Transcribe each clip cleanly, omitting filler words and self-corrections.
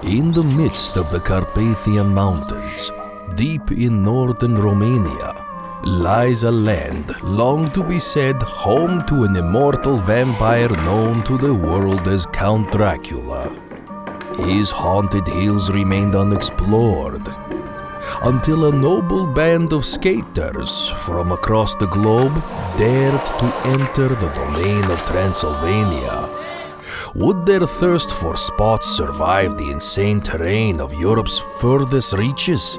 In the midst of the Carpathian Mountains, deep in northern Romania, lies a land long to be said home to an immortal vampire known to the world as Count Dracula. His haunted hills remained unexplored, until a noble band of skaters from across the globe dared to enter the domain of Transylvania. Would their thirst for spots survive the insane terrain of Europe's furthest reaches?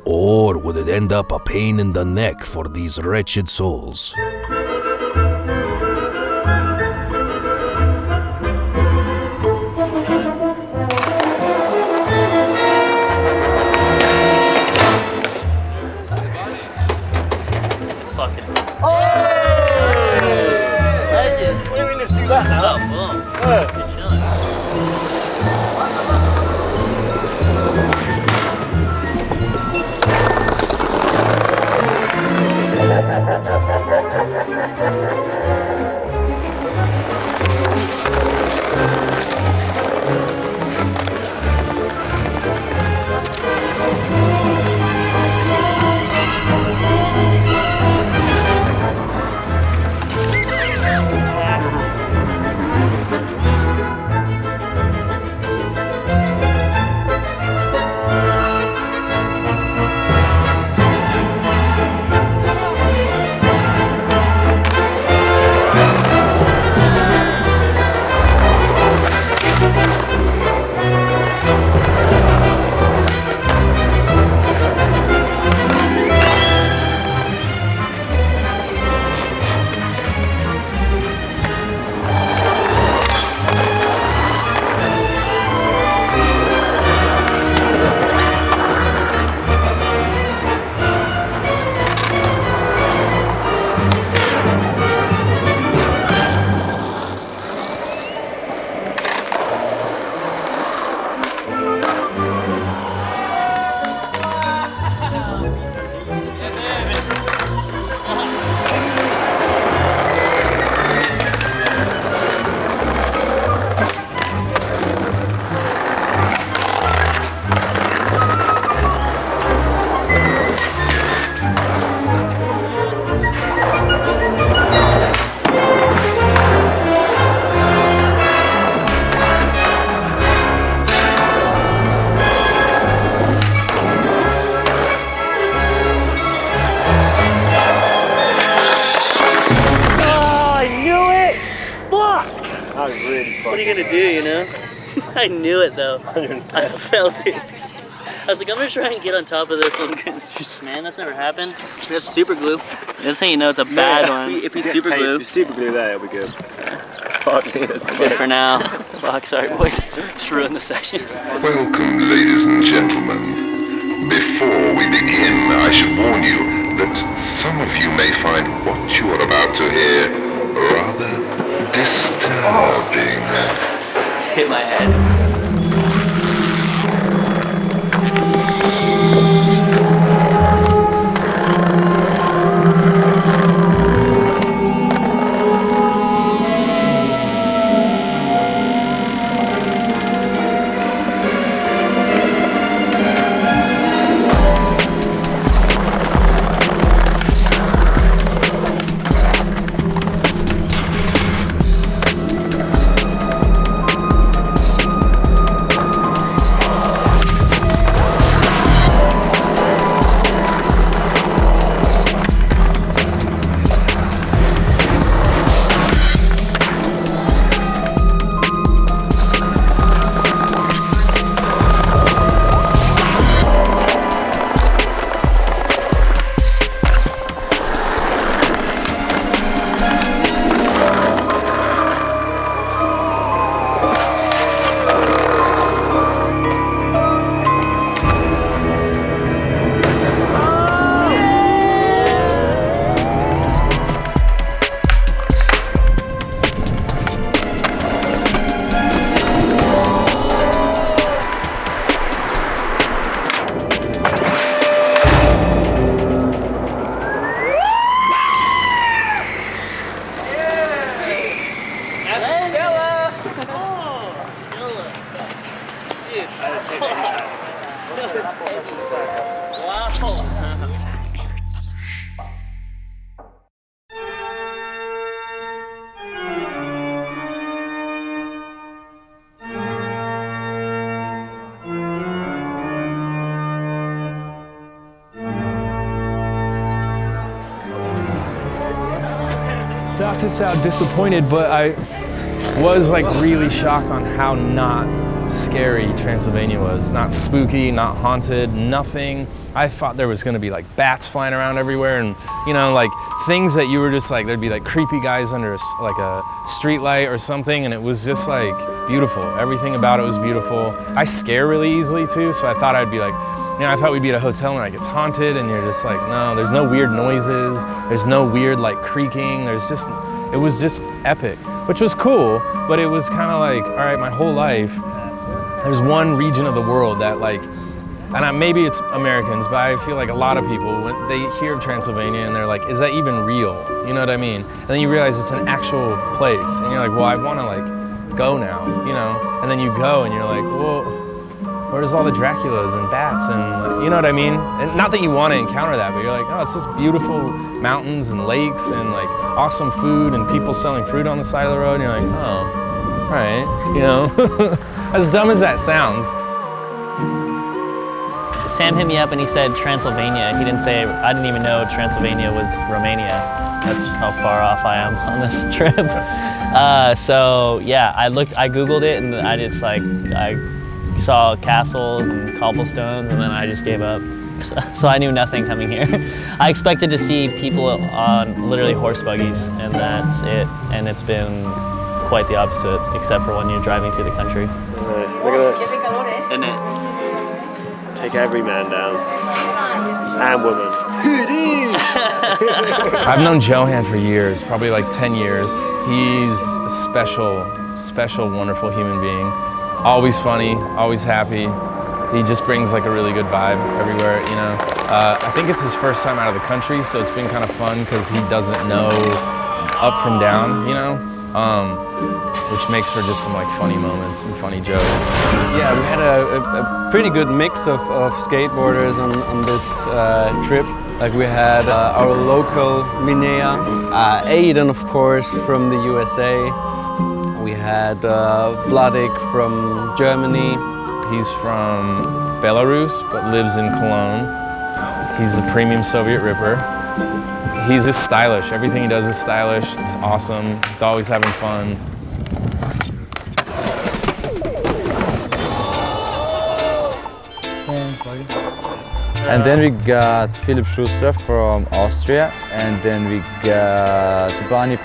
Or would it end up a pain in the neck for these wretched souls? I knew it though. I felt it. I was like, I'm gonna try and get on top of this one because, man, that's never happened. We have super glue. That's how you know it's a bad one. If we super glue. If you super glue that, it'll be good. Fuck me, that's good for now. Fuck, sorry boys. Just ruined the session. Welcome, ladies and gentlemen. Before we begin, I should warn you that some of you may find what you are about to hear rather disturbing. Hit my head. Not to sound disappointed, but I was like really shocked on how not scary Transylvania was. Not spooky, not haunted, nothing. I thought there was gonna be like bats flying around everywhere and, you know, like things that you were just like, there'd be like creepy guys under like a street light or something, and it was just like beautiful. Everything about it was beautiful. I scare really easily too, so I thought I'd be like, you know, I thought we'd be at a hotel and like it's haunted and you're just like, no, there's no weird noises, there's no weird like creaking, it was just epic, which was cool, but it was kind of like, all right, my whole life, there's one region of the world that like, and maybe it's Americans, but I feel like a lot of people, when they hear of Transylvania and they're like, is that even real? You know what I mean? And then you realize it's an actual place and you're like, well, I want to like go now, you know? And then you go and you're like, well, where's all the Draculas and bats and, you know what I mean? And not that you want to encounter that, but you're like, oh, it's just beautiful mountains and lakes and like awesome food and people selling fruit on the side of the road. And you're like, oh, all right, you know? As dumb as that sounds. Sam hit me up and he said Transylvania. He didn't say, I didn't even know Transylvania was Romania. That's how far off I am on this trip. So yeah, I Googled it and I saw castles and cobblestones and then I just gave up. So I knew nothing coming here. I expected to see people on literally horse buggies and that's it. And it's been quite the opposite, except for when you're driving through the country. Look at this. Isn't it? Take every man down. And woman. I've known Johan for years, probably like 10 years. He's a special, wonderful human being. Always funny, always happy. He just brings like a really good vibe everywhere, you know. I think it's his first time out of the country, so it's been kind of fun because he doesn't know up from down, you know, which makes for just some like funny moments and funny jokes. Yeah, we had a pretty good mix of skateboarders on this trip. Like we had our local Minhea, Aidan of course from the USA. We had Vladik from Germany. He's from Belarus, but lives in Cologne. He's a premium Soviet ripper. He's just stylish. Everything he does is stylish. It's awesome. He's always having fun. And then we got Phillip Schuster from Austria, and then we got Barney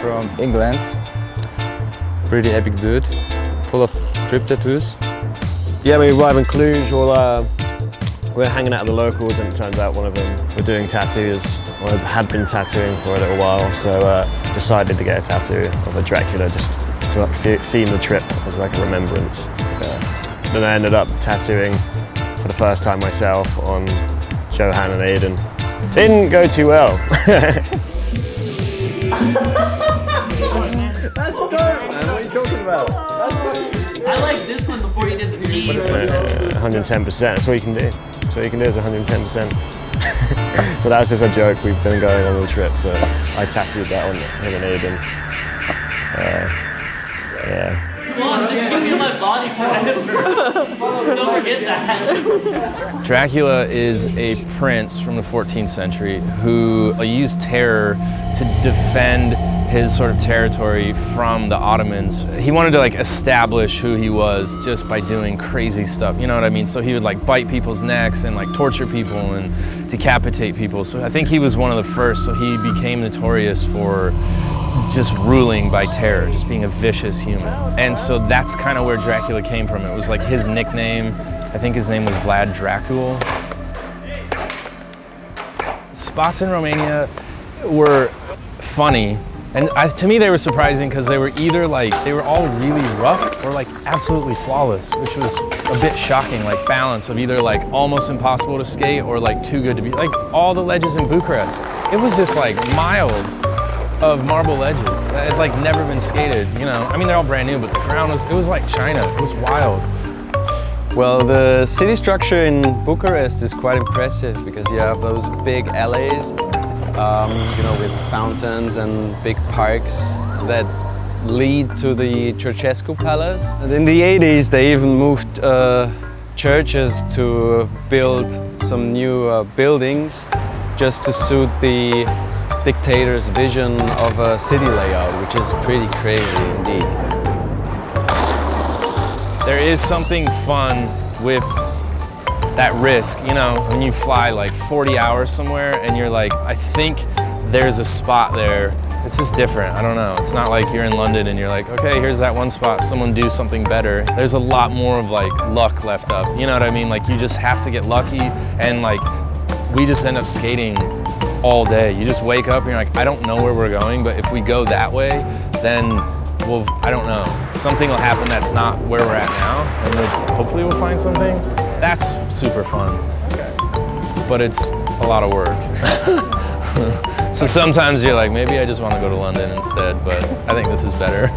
from England. Pretty epic dude, full of trip tattoos. Yeah, we arrived in Cluj, we're hanging out with the locals and it turns out one of them were doing tattoos, or had been tattooing for a little while, so decided to get a tattoo of a Dracula just to like, theme the trip as like a remembrance. Then I ended up tattooing for the first time myself on Johan and Aidan. Didn't go too well. That's dope, man. What are you talking about? I like this one before you did the team. 110%, that's all you can do. That's all you can do is 110%. So that's just a joke we've been going on the trip, so I tattooed that on him and Aidan. Yeah. Come on, this is gonna be my body forever. Don't forget that. Dracula is a prince from the 14th century who used terror to defend his sort of territory from the Ottomans. He wanted to like establish who he was just by doing crazy stuff, you know what I mean? So he would like bite people's necks and like torture people and decapitate people. So I think he was one of the first, so he became notorious for just ruling by terror, just being a vicious human. And so that's kind of where Dracula came from. It was like his nickname. I think his name was Vlad Dracul. Spots in Romania were funny. And to me, they were surprising because they were either like, they were all really rough or like absolutely flawless, which was a bit shocking, like balance of either like almost impossible to skate or like too good to be, like all the ledges in Bucharest. It was just like miles of marble ledges. It had like never been skated, you know. I mean, they're all brand new, but the ground was, it was like China. It was wild. Well, the city structure in Bucharest is quite impressive because you have those big alleys, you know, with fountains and big parks that lead to the Ceausescu Palace. And in the 80s, they even moved churches to build some new buildings just to suit the dictator's vision of a city layout, which is pretty crazy indeed. There is something fun with that risk, you know, when you fly like 40 hours somewhere and you're like, I think there's a spot there. It's just different, I don't know. It's not like you're in London and you're like, okay, here's that one spot, someone do something better. There's a lot more of like luck left up, you know what I mean? Like you just have to get lucky, and like we just end up skating all day. You just wake up and you're like, I don't know where we're going, but if we go that way, then we'll, I don't know, something will happen that's not where we're at now, and then hopefully we'll find something. That's super fun, but it's a lot of work. So sometimes you're like, maybe I just want to go to London instead, but I think this is better.